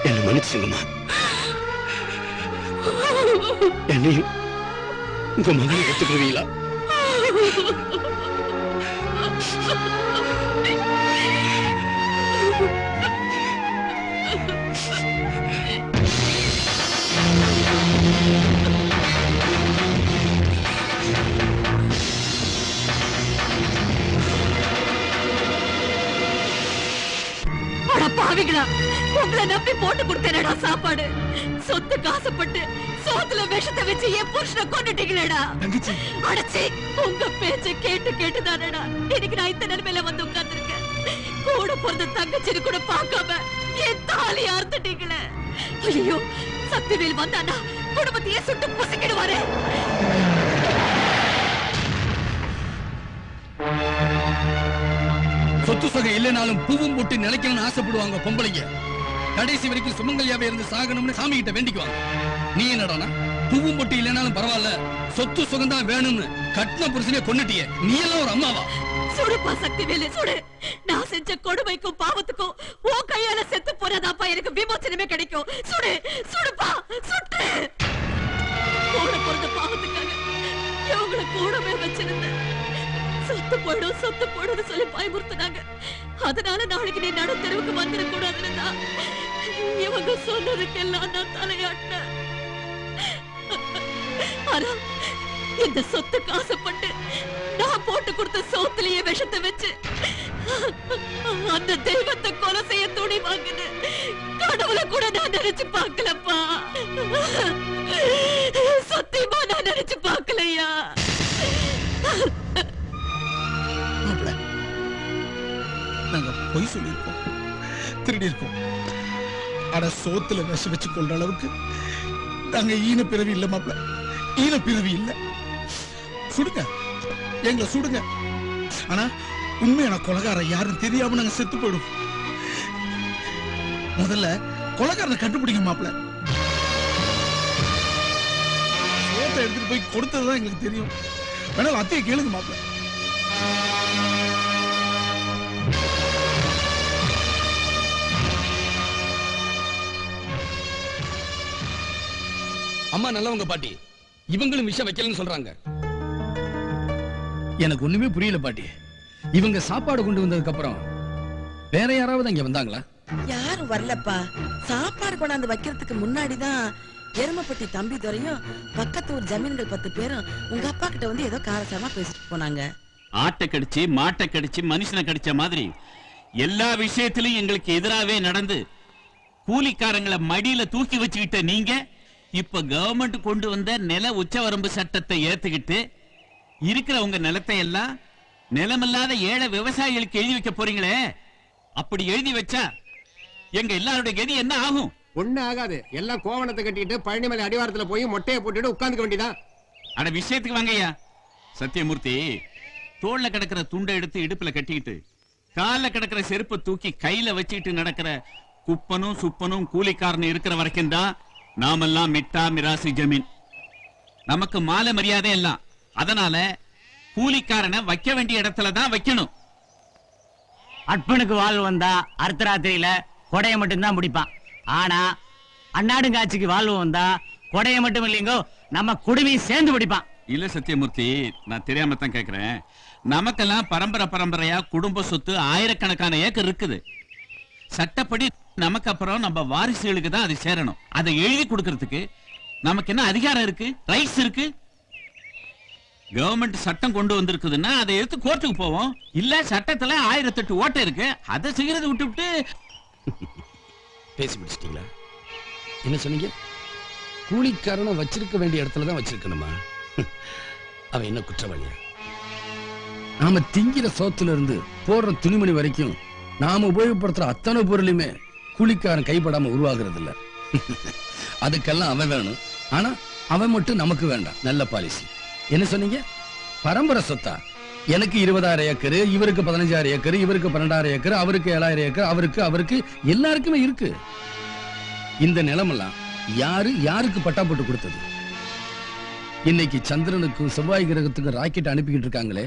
என்ன மன்னிச்சுங்கம்மா. என்னையும் உங்க மகனை எடுத்துக்கிறீங்களா? பாவிகளா, உங்களை நம்பி போட்டு கொடுத்தேனடா சாப்பாடு. சொத்து காசப்பட்டு சோத்துல விஷத்தை வச்சு என் புருஷனை கொண்டுட்டீங்களேடா. அடச்சி, உங்க பேச்ச கேட்டு கேட்டுதானடா இன்னைக்கு நான் இந்த நிலைமையில வந்து உட்கார்ந்துருக்கேன். கூட பிறந்த தங்கச்சின்னு கூட பார்க்காம என் தாலி அறுத்துட்டீங்களே. ஐயோ, சக்திவேல் வந்தானா குடும்பத்தையே சுட்டு புசிக்கிடுவாரு. சொத்து சொகை இல்லைனாலும் பூவும் போட்டு நினைக்கணும்னு ஆசைப்படுவாங்க பொம்பளைங்க. கடைசி வரைக்கும் சுமங்கலியாவே இருந்து சாகணும்னு சாமி கிட்ட வேண்டிக்குவாங்க. நீ என்னடானா பூவும் போட்டு இல்லைனாலும் பரவாயில்ல, சொத்து சுகம்தான் வேணும்னு கட்டின புருஷனே கொன்னுட்டிய. நீ எல்லாம் ஒரு அம்மாவா? சுடுப்பா சக்திவேலு, சுடு. நான் செஞ்ச கொடுமைக்கும் பாவத்துக்கும் உன் கையால செத்து போனதாப்பா எனக்கு விமோசனமே கிடைக்கும். சுடு, சுடுப்பா, சுட்டு. கூட பிறந்த பாவத்துக்காக இவங்களை கூடவே வச்சிருந்தேன். சொத்து போயிடும், சொத்து போயிடும் சொல்லி பயமுறுத்தினாங்க. அதனால நாளைக்கு நீ நடு தெருவுக்கு வந்துட கூடாதுன்னா இவங்க சொன்னதுக்கெல்லாம் நான் தலையாட்டினேன். ஆனா இந்த சொத்து காசப்பட்டு நான் போட்டு கொடுத்த சோத்திலேயே விஷத்தை வச்சு அந்த தெய்வத்தை கொலை செய்ய துணி வாங்குது. கடவுளை கூட நான் நினைச்சு பார்க்கலப்பா. சத்தியமா நான் நினைச்சு பார்க்கலையா. நாங்க பொய் சொல்லியிருக்கோம், திருடி இருக்கோம். ஆனா சோத்துல விஷம் வச்சு கொள்ற அளவுக்கு நாங்க ஈன பிறவி இல்ல மாப்ள, ஈன பிறவி இல்ல. சுடுங்க, எங்களை சுடுங்க. ஆனா உண்மையான கொலைகாரன் யாருன்னு தெரியாம நாங்க செத்து போயிடும். முதல்ல கொலைகாரனை கண்டுபிடிங்க மாப்ள. சோத்தை எடுத்துட்டு போய் கொடுத்ததுதான் எங்களுக்கு தெரியும். வேணாலும் அத்தையை கேளுங்க மாப்ள. அம்மா நல்லவங்க பாட்டி, இவங்களும் விஷம் வைக்கலன்னு சொல்றாங்க. எனக்கு ஒண்ணுமே புரியல பாட்டி. இவங்க சாப்பாடு கொண்டு வந்ததுக்கு அப்புறம் வேற யாராவது அங்க வந்தாங்களா? யாரும் வரலப்பா. சாப்பாடு கொண்டாந்து வைக்கிறதுக்கு முன்னாடிதான் எருமப்பட்டி தம்பி துறையும் பக்கத்து ஒரு ஜமீன்கள் 10 பேரும் உங்க அப்பா கிட்ட வந்து ஏதோ காரசாரமா பேசிட்டு போனாங்க. ஆட்டை கடிச்சு மாட்டை கடிச்சு மனுஷனை கடிச்ச மாதிரி எல்லா விஷயத்திலும் எங்களுக்கு எதிராவே நடந்து கூலிக்காரங்களை மடியில தூக்கி வச்சுக்கிட்ட நீங்க இப்ப கவர்மெண்ட் கொண்டு வந்த நில உச்சவரம்பு சட்டத்தை ஏத்துக்கிட்டு இருக்கிற உங்க நிலத்தை எல்லாம் நிலமில்லாத ஏழை விவசாயிகளுக்கு எழுதி வைக்க போறீங்களே. அப்படி எழுதி வச்சா எங்க எல்லாருடைய கதி என்ன ஆகும்? ஒண்ணு ஆகாது. எல்லாம் கோவணத்தை கட்டிட்டு பழனிமலை அடிவாரத்துல போய் மொட்டையை போட்டுட்டு உட்கார்ந்துக்க வேண்டியதான். அட விஷயத்துக்கு வாங்கய்யா. சத்தியமூர்த்தி தோல்ல கிடக்கிற துண்டை எடுத்து இடுப்புல கட்டிக்கிட்டு கால கிடக்கிற செருப்பை தூக்கி கையில வச்சுக்கிட்டு நடக்கிற குப்பனும் சுப்பனும் கூலிக்காரனும் இருக்கிற வரைக்கும் தான் நாமெல்லாம் மிட்டா மிராசி ஜமீன். நமக்கு மாலை மரியாதை எல்லாம். அதனால கூலிக்காரனை வைக்க வேண்டிய இடத்துல தான் வைக்கணும். அற்பனுக்கு வாழ் வந்தா அர்த்தராத்திரியில கொடைய மட்டும்தான் முடிப்பான். ஆனா அண்ணாடுங்காட்சிக்கு வாழ்வு வந்தா கொடைய மட்டும் இல்லைங்கோ, நம்ம குடுமையும் சேர்ந்து பிடிப்பான். இல்ல சத்தியமூர்த்தி, நான் தெரியாம தான் கேக்குறேன். நமக்கெல்லாம் பரம்பரை பரம்பரையா குடும்ப சொத்து ஆயிரக்கணக்கான ஏக்கர் இருக்குது. சட்டப்படி நமக்கு அப்புறம் நம்ம வாரிசுகளுக்கு தான் அது சேரணும். அதை எழுதி கொடுக்கறதுக்கு நமக்கு என்ன அதிகாரம் இருக்கு, ரைட்ஸ் இருக்கு? கவர்மெண்ட் சட்டம் கொண்டு வந்திருக்குதுன்னா அதை எடுத்து கோர்ட்டுக்கு போவோம். இல்ல சட்டத்துல 1008 ஓட்டை இருக்கு, அதை செய்யறது விட்டு பேசி முடிச்சிட்டீங்களா? என்ன சொன்னீங்க? கூலிக்காரனை வச்சிருக்க வேண்டிய இடத்துல தான் வச்சிருக்கணுமா? அவன் என்ன குற்றவாளியா? நாம திங்கிற சோத்துல இருந்து போடுற துணிமணி வரைக்கும் நாம உபயோகப்படுத்துற அத்தனை பொருளுமே கூலிக்காரன் கைப்படாம உருவாகிறது இல்ல. அதுக்கெல்லாம் அவன் வேணும். ஆனா அவன் மட்டும் நமக்கு வேண்டாம். நல்ல பாலிசி. என்ன சொன்னீங்க? பரம்பரை சொத்தா? எனக்கு 20,000 ஏக்கர், இவருக்கு 15,000 ஏக்கர், இவருக்கு 12,000 ஏக்கர், அவருக்கு 7,000 ஏக்கர், அவருக்கு எல்லாருக்குமே இருக்கு. இந்த நிலமெல்லாம் யாரு யாருக்கு பட்டா போட்டு கொடுத்தது? இன்னைக்கு சந்திரனுக்கும் செவ்வாய் கிரகத்துக்கும் ராக்கெட் அனுப்பிக்கிட்டு இருக்காங்களே,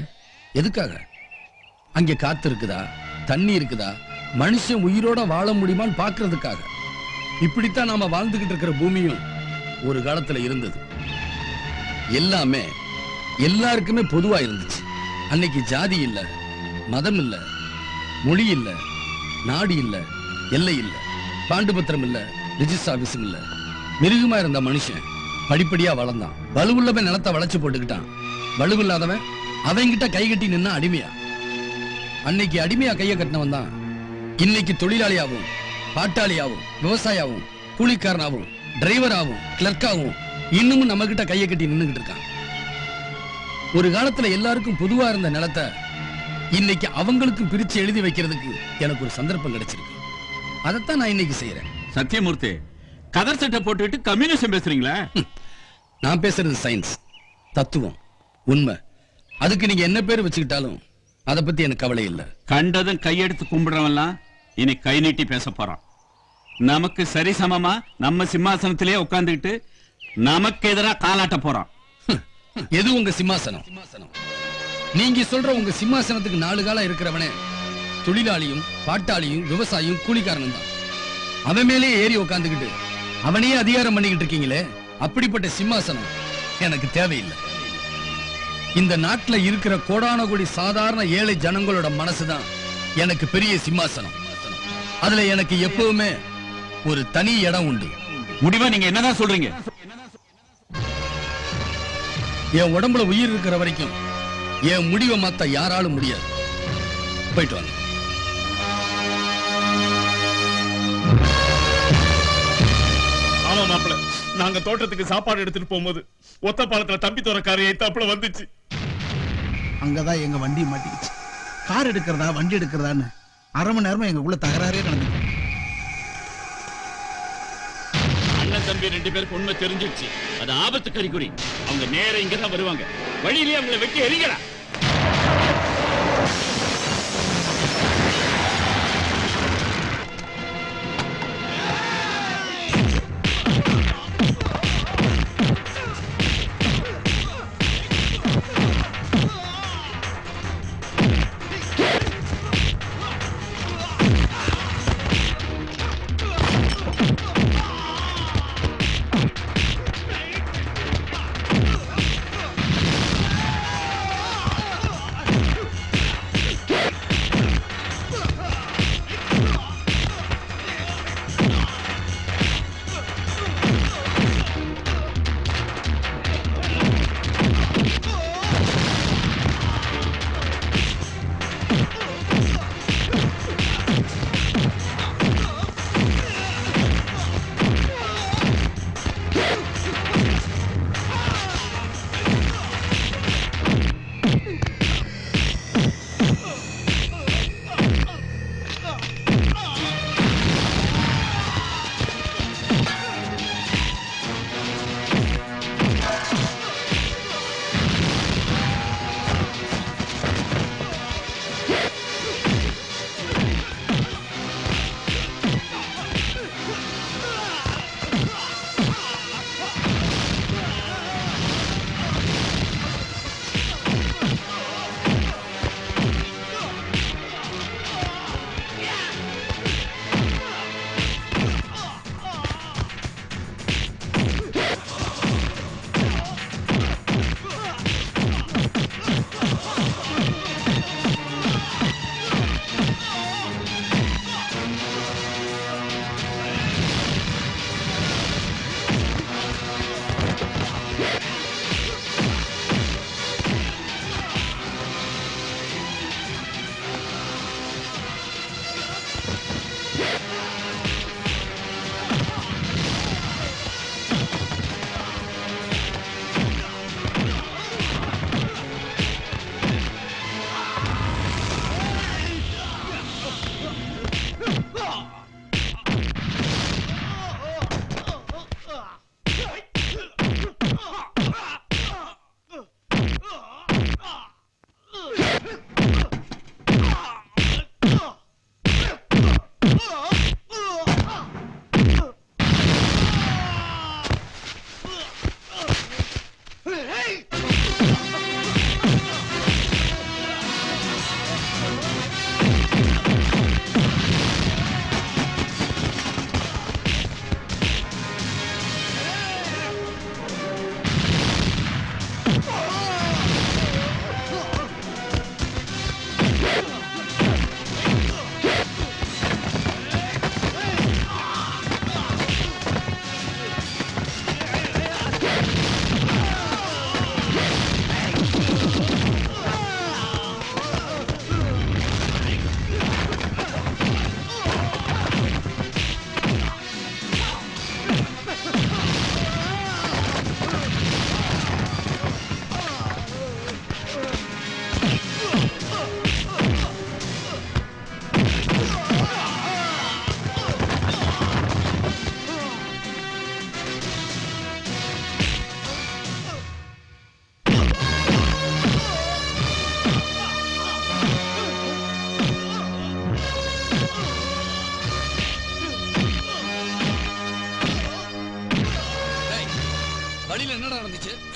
எதுக்காக? அங்க காத்து இருக்குதா, தண்ணி இருக்குதா, மனுஷன் உயிரோட வாழ முடியுமான்னு பாக்குறதுக்காக. இப்படித்தான் நாம வாழ்ந்துகிட்டு இருக்கிற பூமியும் ஒரு காலத்துல இருந்தது. எல்லாமே எல்லாருக்குமே பொதுவா இருந்துச்சு. அன்னைக்கு ஜாதி இல்ல, மதம் இல்ல, மொழி இல்ல, நாடு இல்ல, எல்லை இல்ல, பாண்டுபத்திரம் இல்ல, ரிஜிஸ்டர் ஆபீஸும் இல்ல. மிருகமா இருந்த மனுஷன் படிப்படியா வளர்ந்தான். வலுவுள்ளவன் நிலத்தை வளைச்சு போட்டுக்கிட்டான். வலுவில்லாதவன் அவங்கிட்ட கை கட்டி நின்னா அடிமையா. அன்னைக்கு அடிமையா கைய கட்டினவன் தான் இன்னைக்கு தொழிலாளியாவும், பாட்டாளியாவும், விவசாயாவும், கூலிக்காரனாவும், டிரைவராகவும், கிளர்க்காவும் இன்னமும் நம்ம கிட்ட கைய கட்டி நின்னுகிட்டு இருக்கான். ஒரு காலத்துல எல்லாருக்கும் பொதுவா இருந்த நிலத்தை இன்னைக்கு அவங்களுக்கும் பிரிச்சு எழுதி வைக்கிறதுக்கு எனக்கு ஒரு சந்தர்ப்பம் கிடைச்சிருக்கு. அதைத்தான் நான் இன்னைக்கு செய்யறேன். சத்தியமூர்த்தி, கதர் சட்டை போட்டுட்டு கம்யூனிசம் பேசுறீங்களா? நான் பேசுறது சயின்ஸ், தத்துவம், உண்மை. அதுக்கு நீங்க என்ன பேர் வச்சுக்கிட்டாலும் அதை பத்தி எனக்கு கவலை இல்லை. கண்டதும் கையெடுத்து கும்பிடுறவன்லாம் இனி கை நீட்டி பேச போறான். நமக்கு சரிசமமா நம்ம சிம்மாசனத்திலே உட்கார்ந்துக்கிட்டு நமக்கு எதிராக காலாட்ட போறான். எது உங்க சிம்மாசனம்? நீங்க சொல்ற உங்க சிம்மாசனத்துக்கு 4 காலம் இருக்கிறவனே தொழிலாளியும், பாட்டாளியும், விவசாயியும், கூலிக்காரனும் தான். அவன் மேலே ஏறி உட்கார்ந்துக்கிட்டு அவனையே அதிகாரம் பண்ணிக்கிட்டு இருக்கீங்களே, அப்படிப்பட்ட சிம்மாசனம் எனக்கு தேவையில்லை. இந்த நாட்டுல இருக்கிற கோடான கோடி சாதாரண ஏழை ஜனங்களோட மனசுதான் எனக்கு பெரிய சிம்மாசனம். அதுல எனக்கு எப்பவுமே ஒரு தனி இடம் உண்டு. முடிவா நீங்க என்னதான் சொல்றீங்க? என் உடம்புல உயிர் இருக்கிற வரைக்கும் என் முடிவை மாத்த யாராலும் முடியாது. போயிட்டு வாங்க. ஆமா மாப்பிள்ள, நாங்க தோட்டத்துக்கு சாப்பாடு எடுத்துட்டு போகும்போது ஒத்த பாலத்துல தம்பி தோறக்கார ஏத்தாப்புல வந்துச்சு. அங்கதான் எங்க வண்டி மாட்டிக்கிச்சு. கார் எடுக்கிறதா வண்டி எடுக்கிறதான்னு அரை மணி நேரமா எங்களுக்குள்ள தகராறே நடந்துச்சு. அண்ணன் தம்பி 2 பேருக்கு உண்மை தெரிஞ்சிடுச்சு. அது ஆபத்து கறிக்குறி. அவங்க நேரம் இங்கதான் வருவாங்க. வழியிலேயே அவங்களை வெட்டி எரிங்கடா.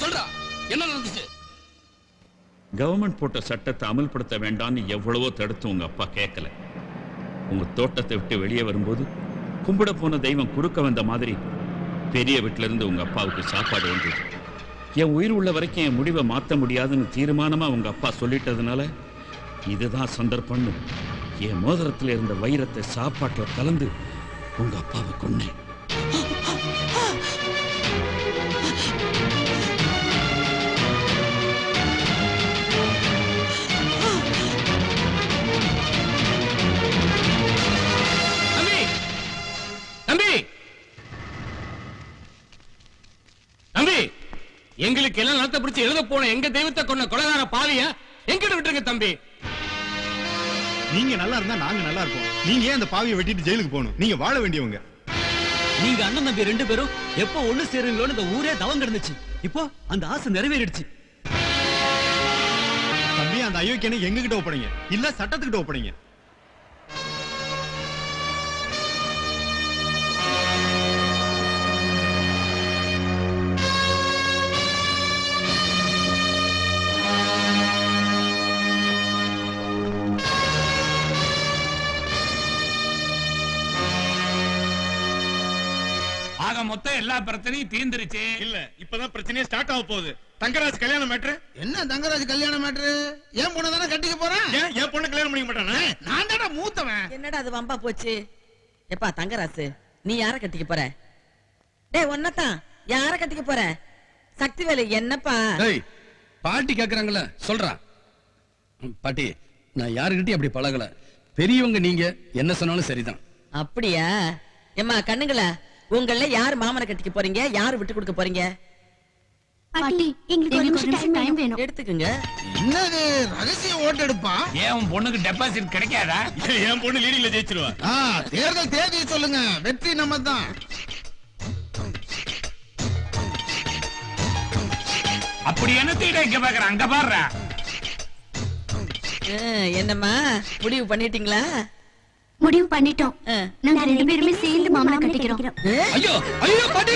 சொல்றா என்ன நடந்துச்சு? கவர்மெண்ட் போட்ட சட்டத்தை அமல்படுத்த வேண்டாம்னு எவ்வளவோ தடுத்து உங்க அப்பா கேட்கல. உங்க தோட்டத்தை விட்டு வெளியே வரும்போது கும்பிட போன தெய்வம் குறுக்க வந்த மாதிரி பெரிய வீட்டுல இருந்து உங்க அப்பாவுக்கு சாப்பாடு வந்தது. என் உயிர் உள்ள வரைக்கும் என் முடிவை மாற்ற முடியாதுன்னு தீர்மானமா உங்க அப்பா சொல்லிட்டதுனால இதுதான் சந்தர்ப்பம்னு என் மோதிரத்துல இருந்த வைரத்தை சாப்பாட்டுல கலந்து உங்க அப்பாவை கொன்னேன். தம்பி, எங்களுக்கு எல்லாம் நடத்த பிடிச்சு எழுத போன எங்க தெய்வத்தை கொண்ட கொலைகார பாவிய எங்கிட்ட விட்டுருங்க தம்பி. நீங்க நல்லா இருந்தா நாங்க நல்லா இருப்போம். நீங்க ஏன் அந்த பாவியை வெட்டிட்டு ஜெயிலுக்கு போகணும்? நீங்க வாழ வேண்டியவங்க. நீங்க அண்ணன் தம்பி 2 பேரும் எப்போ ஒண்ணு சேருங்களோன்னு இந்த ஊரே தவம் கிடந்துச்சு. இப்போ அந்த ஆசை நிறைவேறிடுச்சு. தம்பி, அந்த அயோக்கியனை எங்க கிட்ட ஒப்படைங்க, இல்ல சட்டத்துக்கிட்ட ஒப்படைங்க. ஆக மொத்தம் எல்லா பிரச்சனையும் தீர்ந்துருச்சு. இல்ல, இப்பதான் பிரச்சனையே ஸ்டார்ட் ஆக போகுது. தங்கராஜ் கல்யாணம் மேட்ரு என்ன தங்கராஜ் கல்யாண மேட்ரு? ஏன் பொண்ணு தானே கட்டிக்க போறேன். ஏன் என் பொண்ணு கல்யாணம் பண்ணிக்க மாட்டானா? நான் தானே மூத்தவன். என்னடா அது வம்பா போச்சு? எப்பா தங்கராசு, நீ யார கட்டிக்க போற? டேய் ஒன்னதான் யார கட்டிக்க போற? சக்திவேலு என்னப்பா? டேய் பாட்டி கேக்குறாங்கல்ல சொல்றா. பாட்டி, நான் யாருக்கிட்டையும் அப்படி பழகல. பெரியவங்க நீங்க என்ன சொன்னாலும் சரிதான். அப்படியா? எம்மா கண்ணுங்களா, உங்கள யார் மாமனை கட்டிக்க போறீங்க, யாரு விட்டு கொடுக்க போறீங்க? பாட்டி எங்களுக்கு ஒரு நிமிஷம் டைம் வேணும். எடுத்துக்குங்க. என்னது ரகசிய ஓட்டு எடுப்பா? ஏன் உன் பொண்ணுக்கு டெபாசிட் கிடைக்காதா? என் பொண்ணு லீடிங்ல ஜெயிச்சிருவா. தேர்தல் தேதி சொல்லுங்க, வெற்றி நம்ம தான். அப்படி என்ன தீட இங்க பாக்குற? அங்க பாடுற. என்னம்மா முடிவு பண்ணிட்டீங்களா? முடிவு பண்ணிட்டோம். நாங்க 2 பேருமே சேர்ந்து மாமனை கட்டிக்கிறோம். ஐயோ ஐயோ பாட்டி